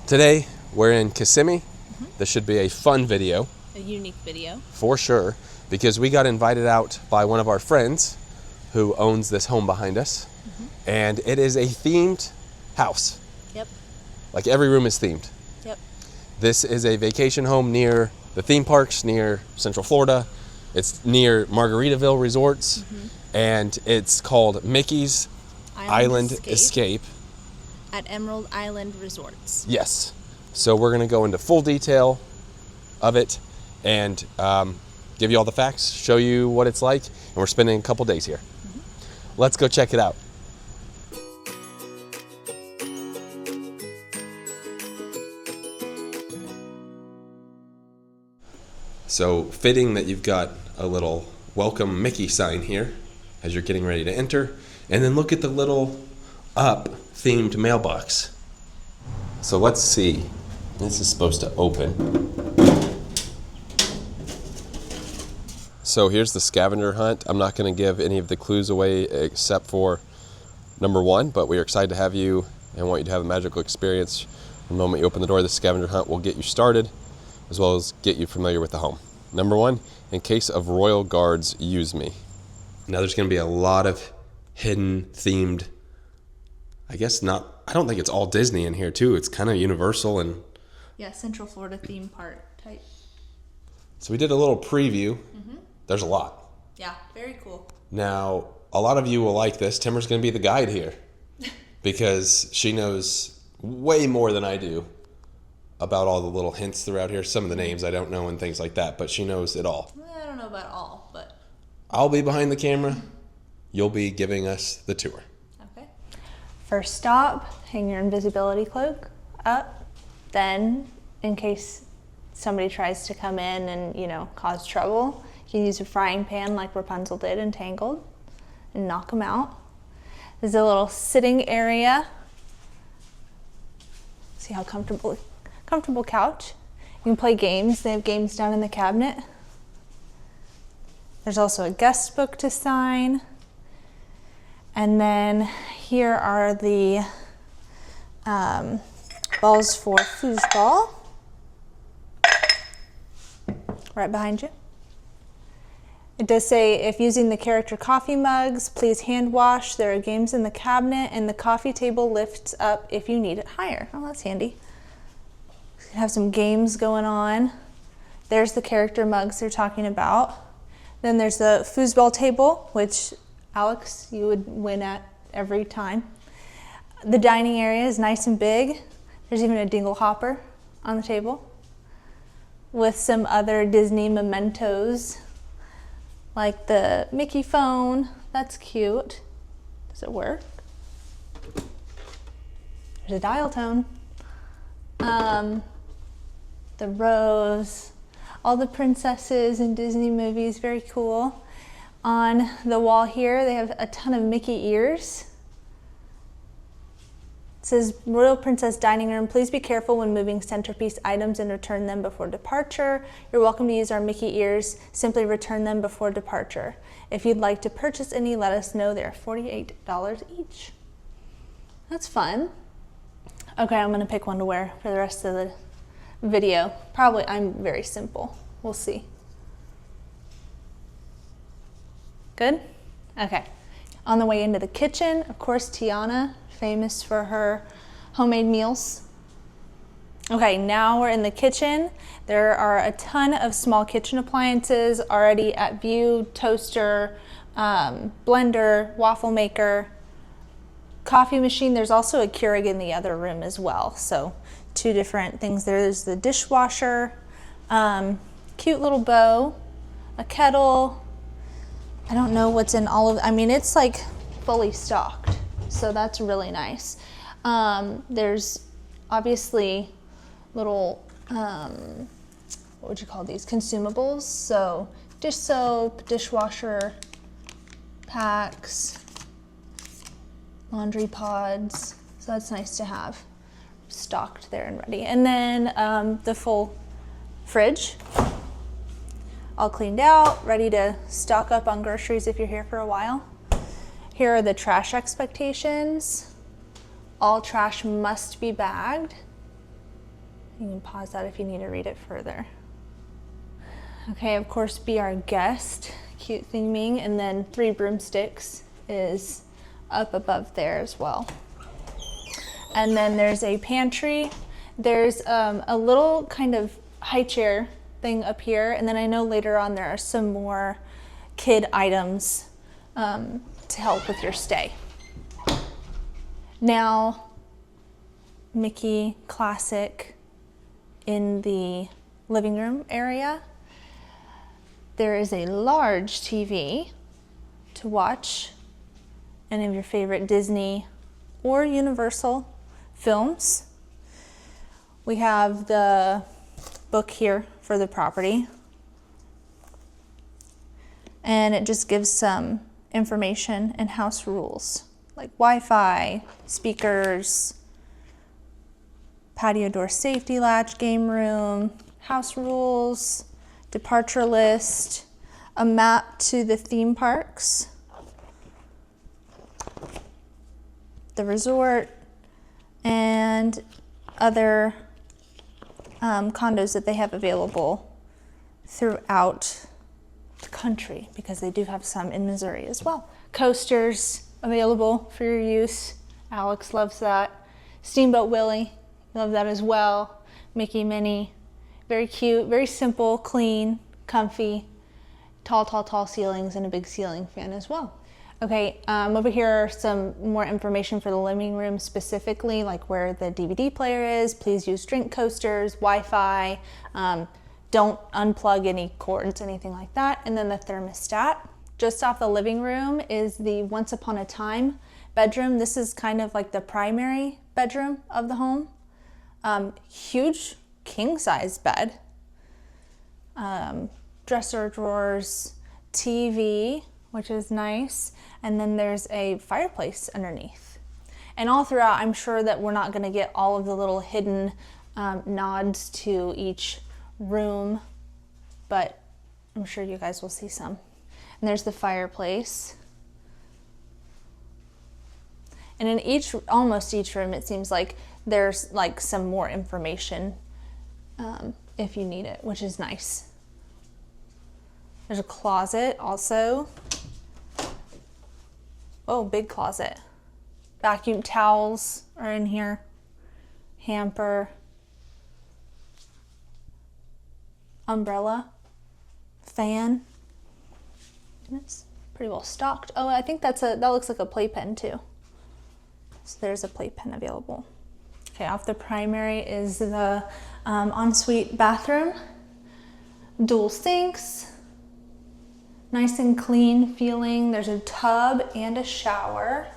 Today, we're in Kissimmee. This should be a fun video. A unique video. For sure, because we got invited out by one of our friends who owns this home behind us. And it is a themed house. Yep. Like every room is themed. Yep. This is a vacation home near the theme parks, near Central Florida. It's near Margaritaville resorts. And it's called Mickey's Island Escape. At Emerald Island Resorts. Yes. So we're going to go into full detail of it and give you all the facts, show you what it's like, and we're spending a couple days here. Let's go check it out. So fitting that you've got a little welcome Mickey sign here as you're getting ready to enter. And then look at the little up themed mailbox. So let's see. This is supposed to open. So here's the scavenger hunt. I'm not going to give any of the clues away except for number one, but we are excited to have you and want you to have a magical experience. The moment you open the door, the scavenger hunt will get you started, as well as get you familiar with the home. Number one, in case of royal guards use me. Now there's going to be a lot of hidden themed, I don't think it's all Disney in here too. It's kind of Universal and yeah, Central Florida theme park type. So we did a little preview. There's a lot. Yeah, very cool. Now, a lot of you will like this. Timmer's going to be the guide here because she knows way more than I do about all the little hints throughout here. Some of the names I don't know and things like that, but she knows it all. I don't know about all, but I'll be behind the camera. You'll be giving us the tour. okay. First stop, hang your invisibility cloak up. Then, in case somebody tries to come in and, cause trouble, you can use a frying pan like Rapunzel did in Tangled and knock them out. There's a little sitting area. See how comfortable couch. You can play games. They have games down in the cabinet. There's also a guest book to sign. And then here are the balls for foosball. Right behind you. It does say, if using the character coffee mugs, please hand wash. There are games in the cabinet, and the coffee table lifts up if you need it higher. Oh, that's handy. Have some games going on. There's the character mugs they're talking about. Then there's the foosball table, which Alex, you would win at every time. The dining area is nice and big. There's even a dingle hopper on the table with some other Disney mementos, like the Mickey phone. That's cute. Does it work? There's a dial tone. The rose, all the princesses in Disney movies, very cool. On the wall here, they have a ton of Mickey ears. It says, Royal Princess Dining Room, please be careful when moving centerpiece items and return them before departure. You're welcome to use our Mickey ears. Simply return them before departure. If you'd like to purchase any, let us know. They're $48 each. That's fun. Okay, I'm gonna pick one to wear for the rest of the video. Probably, I'm very simple. We'll see. Good? Okay. On the way into the kitchen, of course, Tiana, famous for her homemade meals. Okay, now we're in the kitchen. There are a ton of small kitchen appliances already at view: toaster, blender, waffle maker, coffee machine. There's also a Keurig in the other room as well. So two different things. There's the dishwasher, cute little bow, a kettle. I don't know what's in all of, it's like fully stocked. So that's really nice. There's obviously little, what would you call these? Consumables. So dish soap, dishwasher packs, laundry pods. So that's nice to have stocked there and ready. And then the full fridge, all cleaned out, ready to stock up on groceries if you're here for a while. Here are the trash expectations. All trash must be bagged. You can pause that if you need to read it further. Okay, of course, be our guest, cute theming, and then 3 broomsticks is up above there as well. And then there's a pantry. There's a little kind of high chair thing up here, and then I know later on there are some more kid items to help with your stay. Now, Mickey Classic in the living room area. There is a large TV to watch any of your favorite Disney or Universal films. We have the book here for the property, and it just gives some information and house rules like Wi-Fi, speakers, patio door safety latch, game room, house rules, departure list, a map to the theme parks, the resort, and other condos that they have available throughout the country, because they do have some in Missouri as well. Coasters available for your use. Alex loves that. Steamboat Willie, love that as well. Mickey Minnie, very cute, very simple, clean, comfy, tall ceilings, and a big ceiling fan as well. Okay, over here are some more information for the living room specifically, like where the DVD player is. Please use drink coasters, Wi-Fi. Don't unplug any cords, anything like that. And then the thermostat. Just off the living room is the Once Upon a Time bedroom. This is kind of like the primary bedroom of the home. Huge king-size bed. Dresser drawers, TV, which is nice. And then there's a fireplace underneath. And all throughout, I'm sure that we're not gonna get all of the little hidden nods to each room, but I'm sure you guys will see some. And there's the fireplace. And in almost each room, it seems like there's like some more information if you need it, which is nice. There's a closet also. Oh, big closet. Vacuum towels are in here. Hamper. Umbrella. Fan. It's pretty well stocked. Oh, I think that looks like a playpen too. So there's a playpen available. Okay, off the primary is the ensuite bathroom. Dual sinks. Nice and clean feeling. There's a tub and a shower.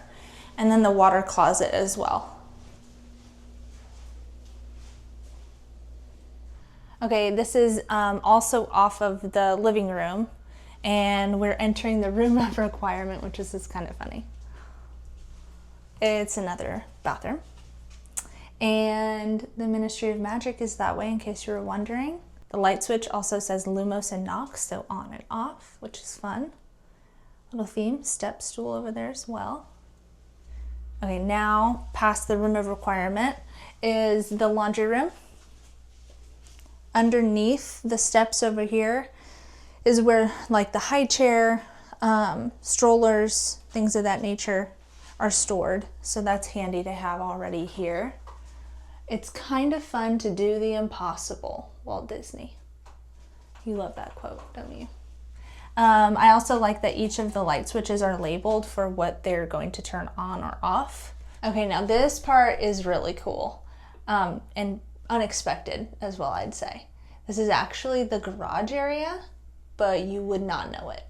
And then the water closet as well. Okay, this is also off of the living room. And we're entering the room of requirement, which is kind of funny. It's another bathroom. And the Ministry of Magic is that way, in case you were wondering. The light switch also says Lumos and Nox, so on and off, which is fun. Little theme, step stool over there as well. Okay, now past the room of requirement is the laundry room. Underneath the steps over here is where like the high chair, strollers, things of that nature are stored. So that's handy to have already here. It's kind of fun to do the impossible, Walt Disney. You love that quote, don't you? I also like that each of the light switches are labeled for what they're going to turn on or off. Okay, now this part is really cool and unexpected as well, I'd say. This is actually the garage area, but you would not know it.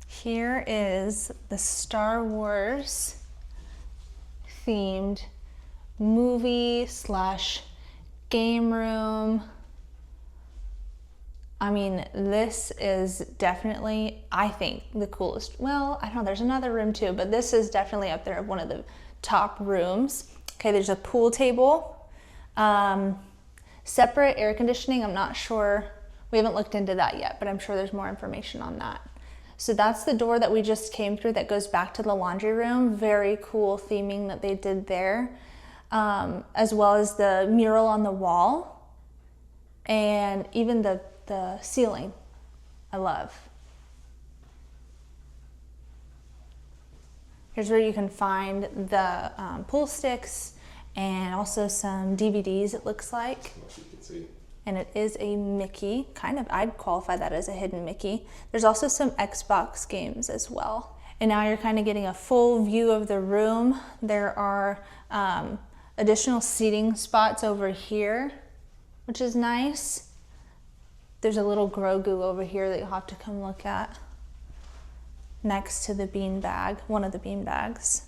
Here is the Star Wars themed movie / game room. I mean, this is definitely, I think, the coolest. Well, I don't know, there's another room too, but this is definitely up there, one of the top rooms. Okay, there's a pool table, separate air conditioning. I'm not sure, we haven't looked into that yet, but I'm sure there's more information on that. So that's the door that we just came through that goes back to the laundry room. Very cool theming that they did there, as well as the mural on the wall. And even the ceiling, I love. Here's where you can find the pool sticks and also some DVDs, it looks like. And it is a Mickey, kind of, I'd qualify that as a hidden Mickey. There's also some Xbox games as well. And now you're kind of getting a full view of the room. There are additional seating spots over here, which is nice. There's a little Grogu over here that you'll have to come look at next to the bean bag, one of the bean bags.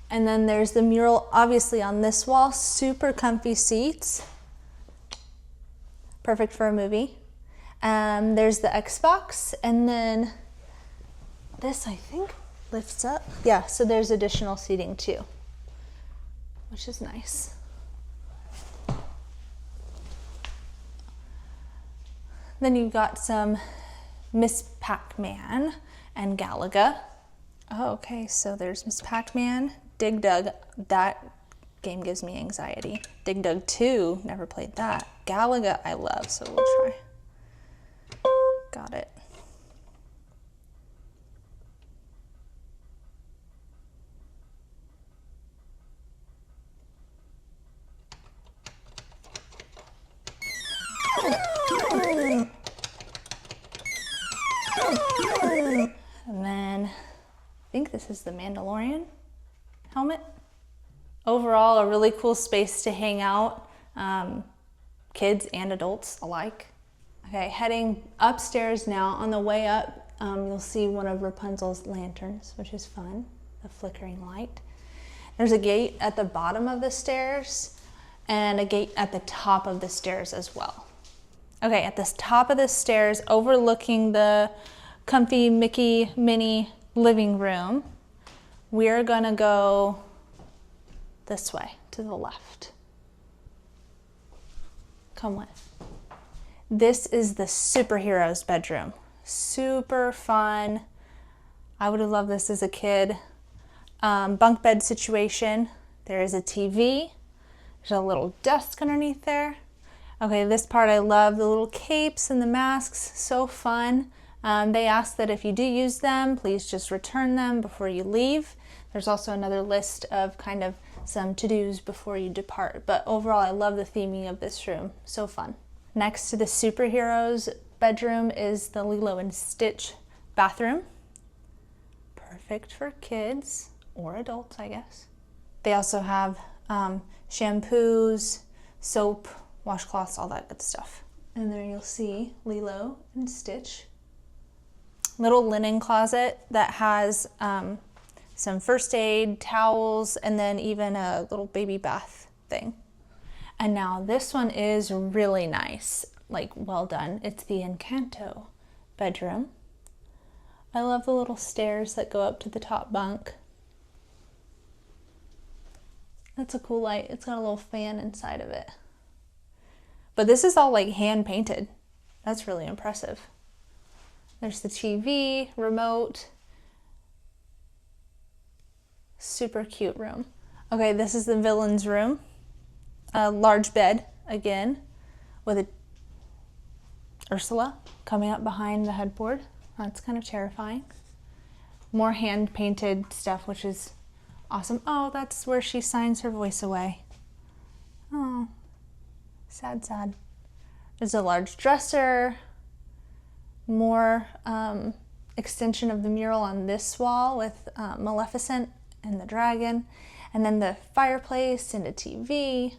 And then there's the mural, obviously on this wall, super comfy seats. Perfect for a movie. There's the Xbox, and then this, I think, lifts up. Yeah, so there's additional seating too, which is nice. Then you've got some Miss Pac-Man and Galaga. Oh, okay, so there's Miss Pac-Man, Dig Dug. That game gives me anxiety. Dig Dug 2, never played that. Galaga I love, so we'll try. Got it. And then I think this is the Mandalorian helmet. Overall, a really cool space to hang out, kids and adults alike. Okay, heading upstairs now. On the way up, you'll see one of Rapunzel's lanterns, which is fun, the flickering light. There's a gate at the bottom of the stairs and a gate at the top of the stairs as well. Okay, at the top of the stairs, overlooking the comfy Mickey Minnie living room, we're gonna go this way to the left. Come with. This is the superhero's bedroom. Super fun. I would have loved this as a kid. Bunk bed situation. There is a TV. There's a little desk underneath there. Okay, this part I love, the little capes and the masks, so fun. They ask that if you do use them, please just return them before you leave. There's also another list of kind of some to-dos before you depart. But overall, I love the theming of this room, so fun. Next to the superhero's bedroom is the Lilo and Stitch bathroom. Perfect for kids or adults, I guess. They also have shampoos, soap, washcloths, all that good stuff. And there you'll see Lilo and Stitch. Little linen closet that has some first aid, towels, and then even a little baby bath thing. And now this one is really nice, like well done. It's the Encanto bedroom. I love the little stairs that go up to the top bunk. That's a cool light. It's got a little fan inside of it. But this is all like hand painted. That's really impressive. There's the TV, remote. Super cute room. Okay, this is the villain's room. A large bed, again, with a Ursula coming up behind the headboard. That's kind of terrifying. More hand-painted stuff, which is awesome. Oh, that's where she signs her voice away. Oh, sad, sad. There's a large dresser. More extension of the mural on this wall with Maleficent and the dragon. And then the fireplace and a TV.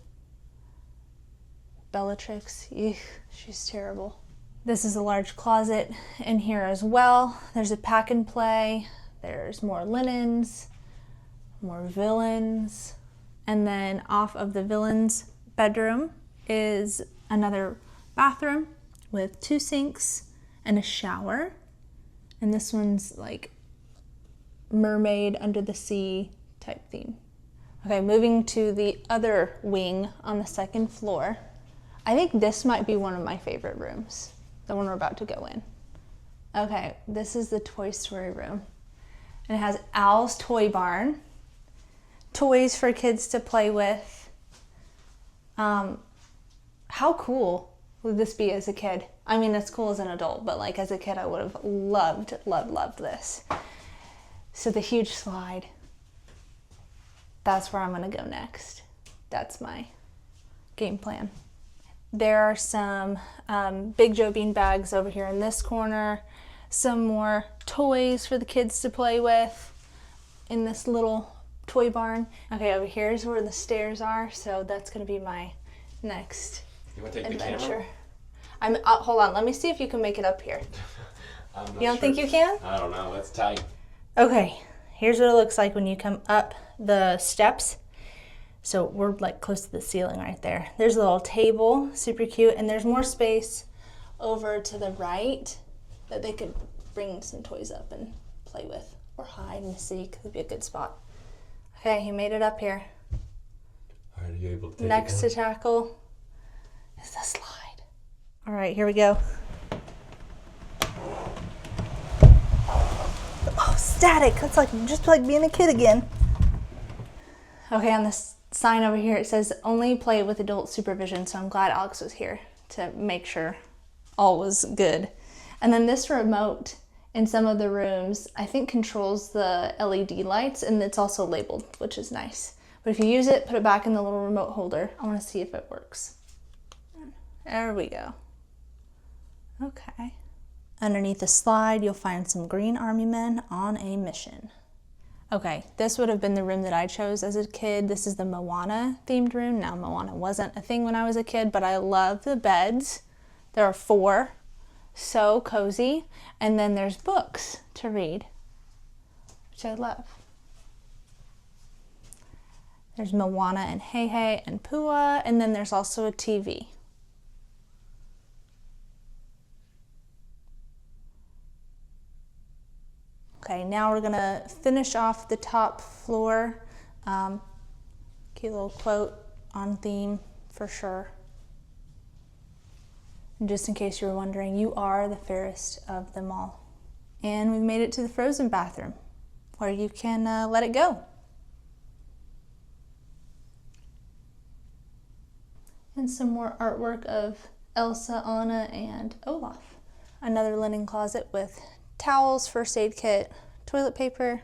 Bellatrix, eugh, she's terrible. This is a large closet in here as well. There's a pack and play. There's more linens, more villains. And then off of the villain's bedroom is another bathroom with 2 sinks and a shower. And this one's like mermaid under the sea type theme. Okay, moving to the other wing on the 2nd floor. I think this might be one of my favorite rooms, the one we're about to go in. Okay, this is the Toy Story room. And it has Al's Toy Barn, toys for kids to play with. How cool would this be as a kid? I mean, it's cool as an adult, but like as a kid, I would have loved this. So the huge slide, that's where I'm gonna go next. That's my game plan. There are some Big Joe bean bags over here in this corner, some more toys for the kids to play with in this little toy barn. Okay, over here is where the stairs are, so that's gonna be my next adventure. Hold on, let me see if you can make it up here. You don't think you can? I don't know, it's tight. Okay, here's what it looks like when you come up the steps. So we're like close to the ceiling right there. There's a little table, super cute, and there's more space over to the right that they could bring some toys up and play with, or hide and seek. Would be a good spot. Okay, you made it up here. All right, are you able to take Next it to tackle is the slide. All right, here we go. Oh, static. That's like just like being a kid again. Okay, on this sign over here, it says only play with adult supervision. So I'm glad Alex was here to make sure all was good. And then this remote in some of the rooms, I think controls the LED lights, and it's also labeled, which is nice. But if you use it, put it back in the little remote holder. I want to see if it works. There we go. Okay. Underneath the slide, you'll find some green army men on a mission. Okay, this would have been the room that I chose as a kid. This is the Moana themed room. Now, Moana wasn't a thing when I was a kid, but I love the beds. There are 4, so cozy. And then there's books to read, which I love. There's Moana and Heihei and Pua, and then there's also a TV. Okay, now we're gonna finish off the top floor. Cute little quote on theme for sure. And just in case you were wondering, you are the fairest of them all. And we've made it to the frozen bathroom where you can let it go. And some more artwork of Elsa, Anna, and Olaf. Another linen closet with towels, first aid kit, toilet paper.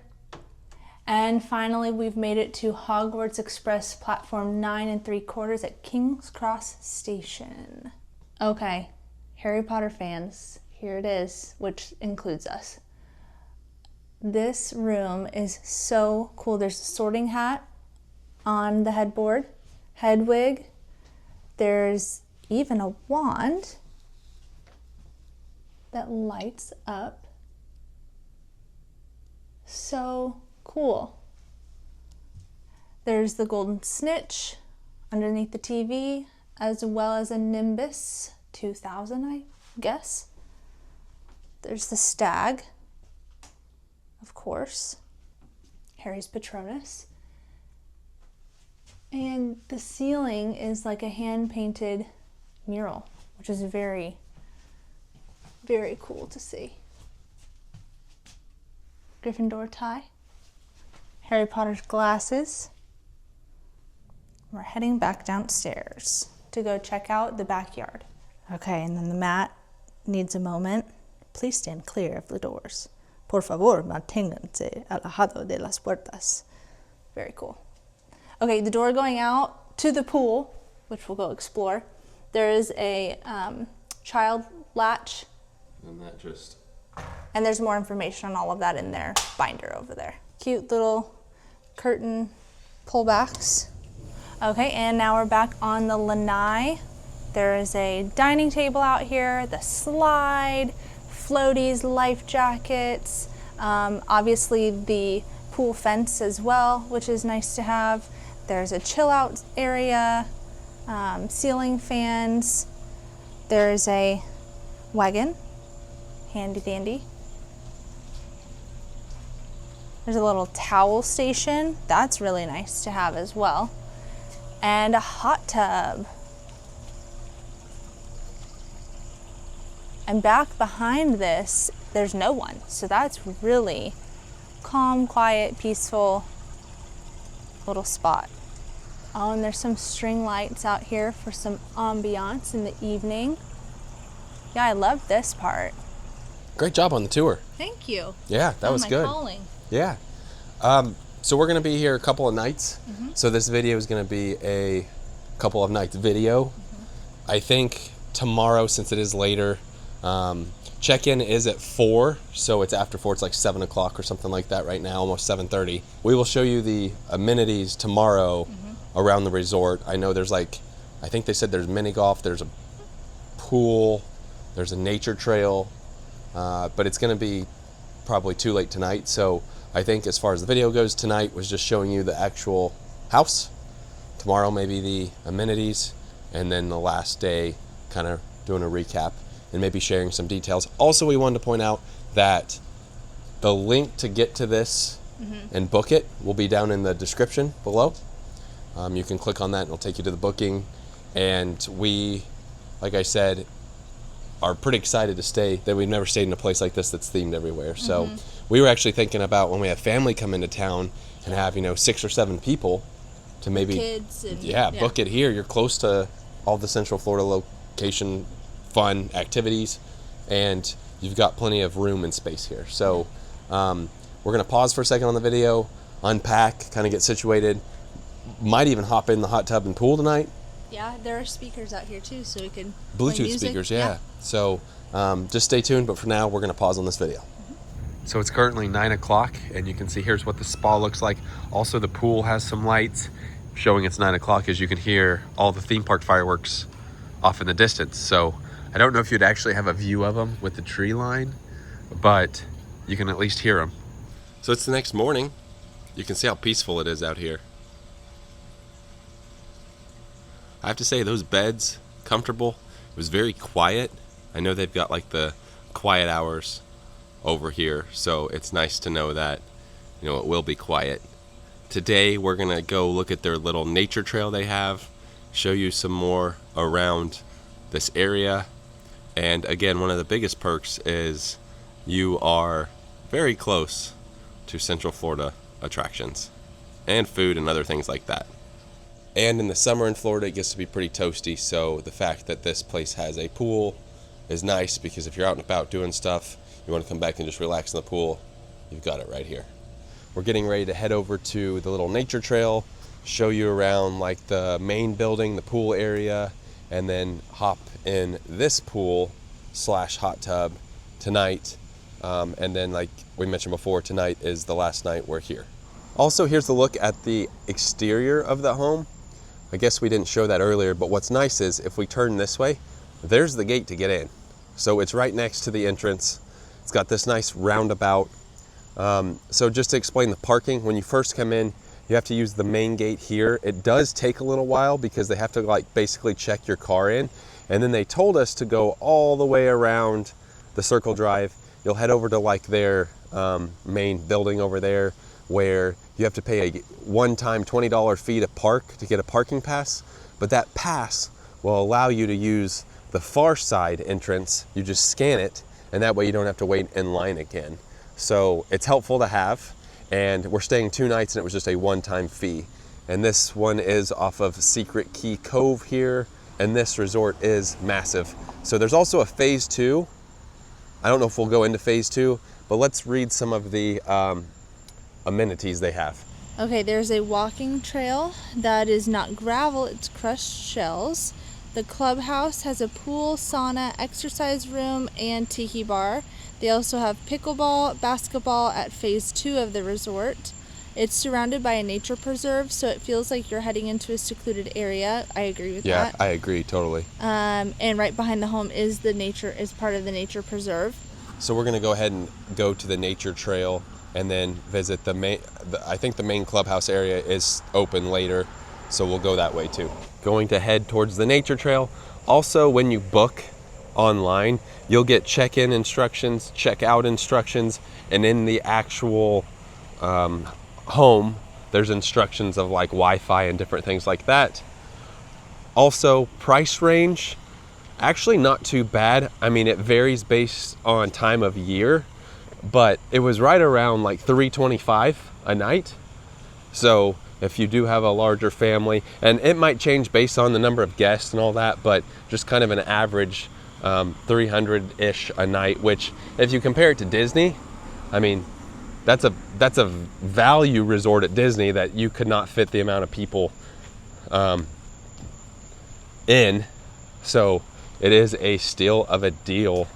And finally, we've made it to Hogwarts Express platform 9 3/4 at King's Cross Station. Okay, Harry Potter fans, here it is, which includes us. This room is so cool. There's a sorting hat on the headboard, Hedwig. There's even a wand that lights up. So cool. There's the golden snitch underneath the TV, as well as a Nimbus 2000, I guess. There's the stag, of course, Harry's Patronus. And the ceiling is like a hand-painted mural, which is very, very cool to see. Gryffindor tie, Harry Potter's glasses. We're heading back downstairs to go check out the backyard. Okay, and then the mat needs a moment. Please stand clear of the doors. Por favor, manténganse alejado de las puertas. Very cool. Okay, the door going out to the pool, which we'll go explore. There is a child latch. And that just... And there's more information on all of that in their binder over there. Cute little curtain pullbacks. Okay, and now we're back on the lanai. There is a dining table out here, the slide, floaties, life jackets, obviously the pool fence as well, which is nice to have. There's a chill out area, ceiling fans. There's a wagon, handy dandy. There's a little towel station. That's really nice to have as well. And a hot tub. And back behind this, there's no one. So that's really calm, quiet, peaceful. little spot. Oh, and there's some string lights out here for some ambiance in the evening. Yeah, I love this part. Great job on the tour. Thank you. Yeah, that was my good. calling. Yeah. So we're going to be here a couple of nights. So this video is going to be a couple of nights video. I think tomorrow, since it is later, check-in is at 4, so it's after 4. It's like 7 o'clock or something like that right now, almost 7:30. We will show you the amenities tomorrow around the resort. I know there's I think they said there's mini golf, there's a pool, there's a nature trail, but it's going to be probably too late tonight. So I think as far as the video goes, tonight was just showing you the actual house. Tomorrow maybe the amenities, and then the last day kind of doing a recap and maybe sharing some details. Also, we wanted to point out that the link to get to this and book it will be down in the description below. You can click on that and it'll take you to the booking. And we, like I said, are pretty excited to stay, that we've never stayed in a place like this that's themed everywhere. So we were actually thinking about when we have family come into town and have, 6 or 7 people to maybe Kids and book it here. You're close to all the Central Florida location fun activities, and you've got plenty of room and space here. So we're going to pause for a second on the video, unpack, kind of get situated. Might even hop in the hot tub and pool tonight. Yeah, there are speakers out here too, so we can play Bluetooth music. speakers, yeah. So just stay tuned, but for now we're going to pause on this video. So it's currently 9 o'clock, and you can see here's what the spa looks like. Also, the pool has some lights showing it's 9 o'clock, as you can hear all the theme park fireworks off in the distance. So I don't know if you'd actually have a view of them with the tree line, but you can at least hear them. So it's the next morning. You can see how peaceful it is out here. I have to say, those beds, comfortable. It was very quiet. I know they've got like the quiet hours over here, so it's nice to know that, it will be quiet. Today we're gonna go look at their little nature trail they have, show you some more around this area. And again, one of the biggest perks is you are very close to Central Florida attractions and food and other things like that. And in the summer in Florida, it gets to be pretty toasty, so the fact that this place has a pool is nice, because if you're out and about doing stuff, you want to come back and just relax in the pool, you've got it right here. We're getting ready to head over to the little nature trail, show you around like the main building, the pool area, and then hop in this pool / hot tub tonight. And then, like we mentioned before, tonight is the last night we're here. Also, here's a look at the exterior of the home. I guess we didn't show that earlier, but what's nice is if we turn this way, there's the gate to get in. So it's right next to the entrance. It's got this nice roundabout. So just to explain the parking, when you first come in, you have to use the main gate here. It does take a little while because they have to basically check your car in. And then they told us to go all the way around the circle drive. You'll head over to their main building over there, where you have to pay a one-time $20 fee to park to get a parking pass. But that pass will allow you to use the far side entrance. You just scan it, and that way you don't have to wait in line again. So it's helpful to have, and we're staying 2 nights, and it was just a one-time fee. And this one is off of Secret Key Cove here, and this resort is massive. So there's also a phase 2. I don't know if we'll go into phase 2, but let's read some of the amenities they have. Okay, there's a walking trail that is not gravel, it's crushed shells. The clubhouse has a pool, sauna, exercise room, and tiki bar. They also have pickleball, basketball at phase 2 of the resort. It's surrounded by a nature preserve, so it feels like you're heading into a secluded area. I agree with that. Yeah, I agree totally. And right behind the home is part of the nature preserve. So we're going to go ahead and go to the nature trail and then visit the main. I think the main clubhouse area is open later, so we'll go that way too. Going to head towards the nature trail. Also, when you book online, you'll get check-in instructions, check-out instructions, and in the actual home, there's instructions of Wi-Fi and different things like that. Also, price range, actually not too bad. I mean, it varies based on time of year, but it was right around $325 a night. So if you do have a larger family, and it might change based on the number of guests and all that, but just kind of an average 300-ish a night, which if you compare it to Disney, I mean, that's a value resort at Disney that you could not fit the amount of people in. So it is a steal of a deal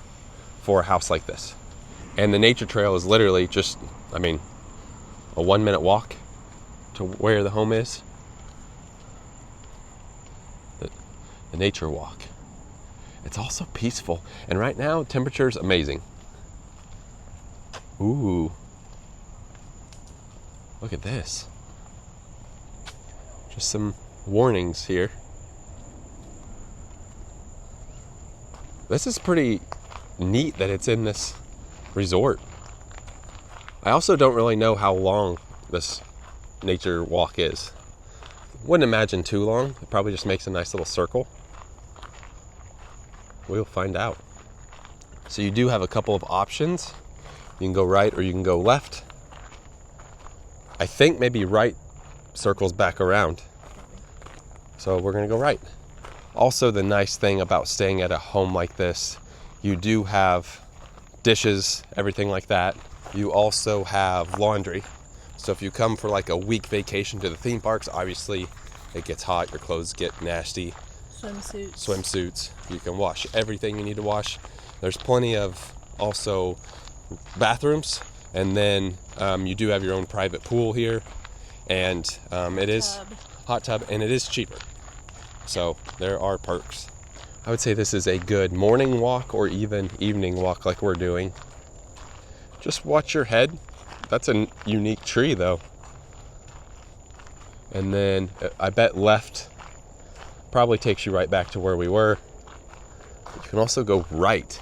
for a house like this. And the nature trail is literally just, I mean, a 1-minute walk to where the home is. The nature walk. It's also peaceful. And right now, temperature's amazing. Ooh. Look at this. Just some warnings here. This is pretty neat that it's in this resort. I also don't really know how long this nature walk is. Wouldn't imagine too long. It probably just makes a nice little circle. We'll find out. So you do have a couple of options. You can go right or you can go left. I think maybe right circles back around. So we're gonna go right. Also, the nice thing about staying at a home like this, you do have dishes, everything like that. You also have laundry. So if you come for like a week vacation to the theme parks, obviously it gets hot, your clothes get nasty. Swimsuits. You can wash everything you need to wash. There's plenty of also bathrooms, and then you do have your own private pool here, and it is hot tub, and it is cheaper. So there are perks. I would say this is a good morning walk or even evening walk like we're doing. Just watch your head. That's a unique tree though. And then I bet left probably takes you right back to where we were. You can also go right.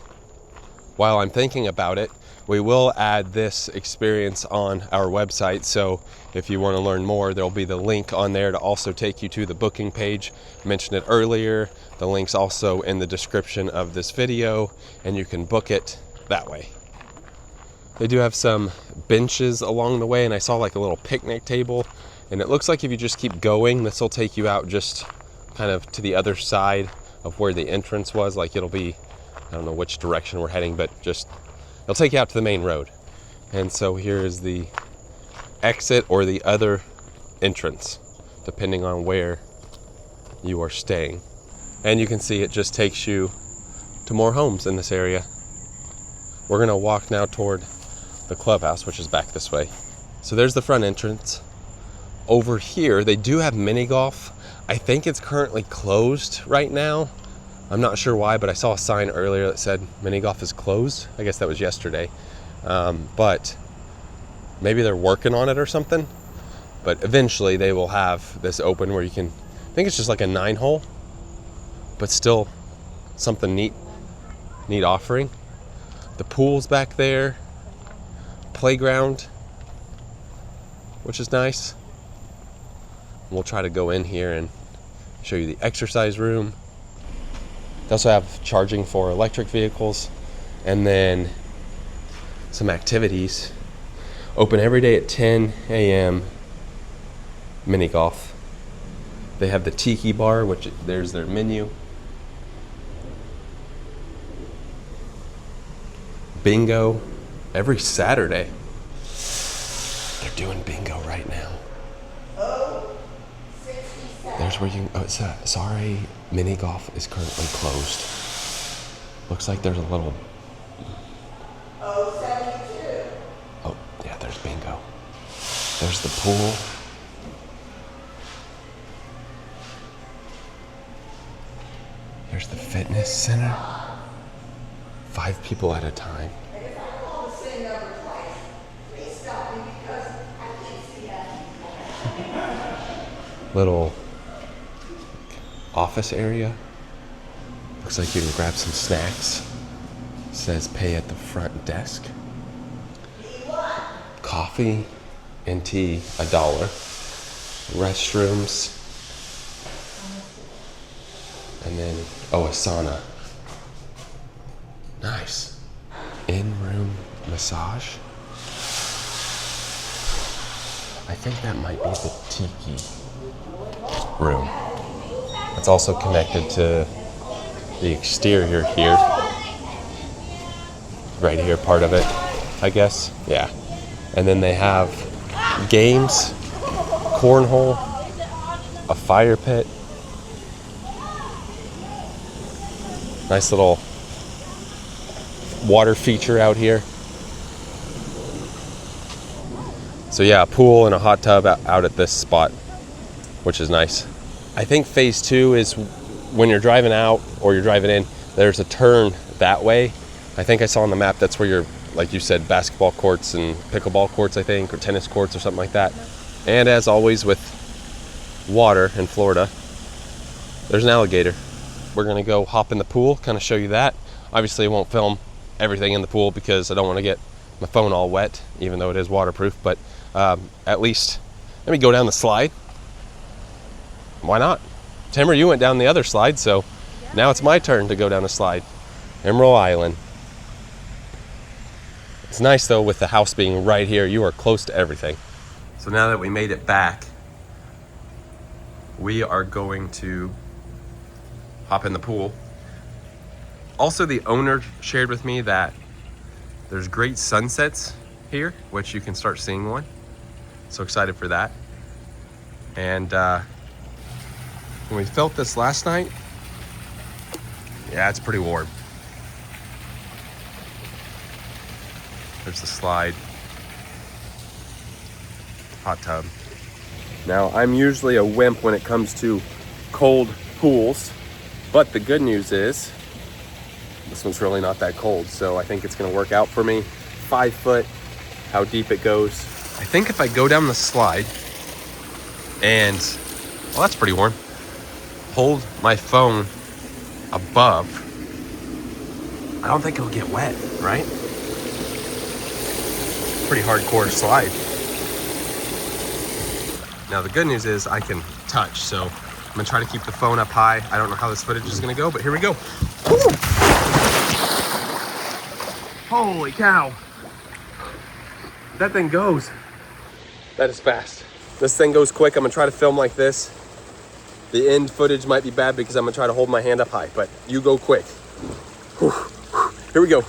While I'm thinking about it, we will add this experience on our website, so if you want to learn more, there'll be the link on there to also take you to the booking page. I mentioned it earlier. The link's also in the description of this video, and you can book it that way. They do have some benches along the way, and I saw like a little picnic table, and it looks like if you just keep going, this will take you out just kind of to the other side of where the entrance was. Like it'll be, I don't know which direction we're heading, but just it'll take you out to the main road. And so here is the exit or the other entrance, depending on where you are staying. And you can see it just takes you to more homes in this area. We're gonna walk now toward the clubhouse, which is back this way. So there's the front entrance. Over here, they do have mini golf. I think it's currently closed right now. I'm not sure why, but I saw a sign earlier that said mini golf is closed. I guess that was yesterday. But maybe they're working on it or something. But eventually they will have this open where you can, I think it's just like a 9-hole, but still something neat offering. The pool's back there, playground, which is nice. We'll try to go in here and show you the exercise room. They also have charging for electric vehicles, and then some activities. Open every day at 10 a.m. Mini golf. They have the tiki bar, which there's their menu. Bingo every Saturday. They're doing bingo right now. There's where you, sorry, mini golf is currently closed. Looks like there's a little. 72. Oh, yeah, there's bingo. There's the pool. There's the fitness center. 5 people at a time. And if I call the same number twice, please stop me because I can't see that. Little office area. Looks like you can grab some snacks. Says pay at the front desk. Coffee and tea, $1. Restrooms. And then, a sauna. Nice. In-room massage. I think that might be the tiki room. It's also connected to the exterior here. Right here, part of it, I guess. Yeah. And then they have games, cornhole, a fire pit. Nice little water feature out here. So yeah, a pool and a hot tub out at this spot, which is nice. I think phase 2 is when you're driving out or you're driving in, there's a turn that way. I think I saw on the map that's where you're, like you said, basketball courts and pickleball courts, I think, or tennis courts or something like that. And as always with water in Florida, there's an alligator. We're gonna go hop in the pool, kind of show you that. Obviously I won't film everything in the pool because I don't want to get my phone all wet, even though it is waterproof, but at least let me go down the slide. Why not? Timber, you went down the other slide, so now it's my turn to go down a slide. Emerald Island. It's nice though with the house being right here, you are close to everything. So now that we made it back, we are going to hop in the pool. Also, the owner shared with me that there's great sunsets here, which you can start seeing one. So excited for that. And when we felt this last night, yeah, it's pretty warm. There's the slide. Hot tub. Now, I'm usually a wimp when it comes to cold pools, but the good news is this one's really not that cold, so I think it's gonna work out for me. 5 foot, how deep it goes. I think if I go down the slide and, well, that's pretty warm, hold my phone above, I don't think it'll get wet, right? Pretty hardcore slide. Now the good news is I can touch, so I'm gonna try to keep the phone up high. I don't know how this footage is gonna go, but here we go. Woo! Holy cow. That thing goes. That is fast. This thing goes quick. I'm gonna try to film like this. The end footage might be bad because I'm gonna try to hold my hand up high, but you go quick. Whew. Here we go.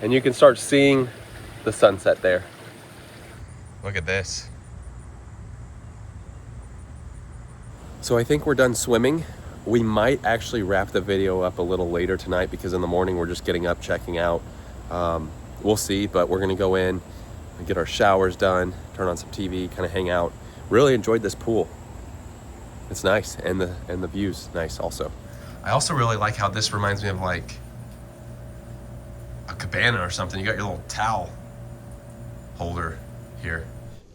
And you can start seeing the sunset there. Look at this. So I think we're done swimming. We might actually wrap the video up a little later tonight because in the morning we're just getting up, checking out. We'll see, but we're gonna go in and get our showers done, turn on some TV, kind of hang out. Really enjoyed this pool. It's nice, and the view's nice also. I also really like how this reminds me of like a cabana or something. You got your little towel holder here.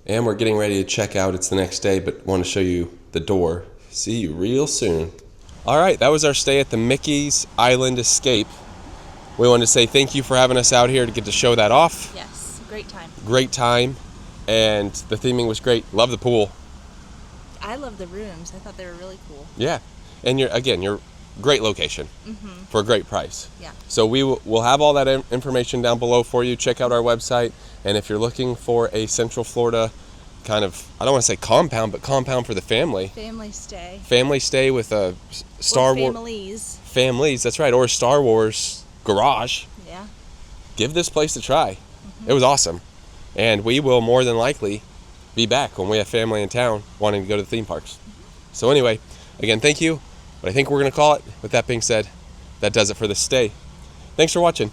And we're getting ready to check out. It's the next day, but want to show you the door. See you real soon. All right, that was our stay at the Mickey's Island Escape. We wanted to say thank you for having us out here to get to show that off. Yes, great time. Great time, and the theming was great. Love the pool. I love the rooms. I thought they were really cool. Yeah, and you're great location for a great price. Yeah. So we'll have all that information down below for you. Check out our website, and if you're looking for a Central Florida kind of, I don't want to say compound, but compound for the family. Family stay. Family stay with a Star Wars. Families. Families, that's right, or a Star Wars garage. Yeah. Give this place a try. It was awesome. And we will more than likely be back when we have family in town wanting to go to the theme parks. So anyway, again, thank you. But I think we're going to call it. With that being said, that does it for this stay. Thanks for watching.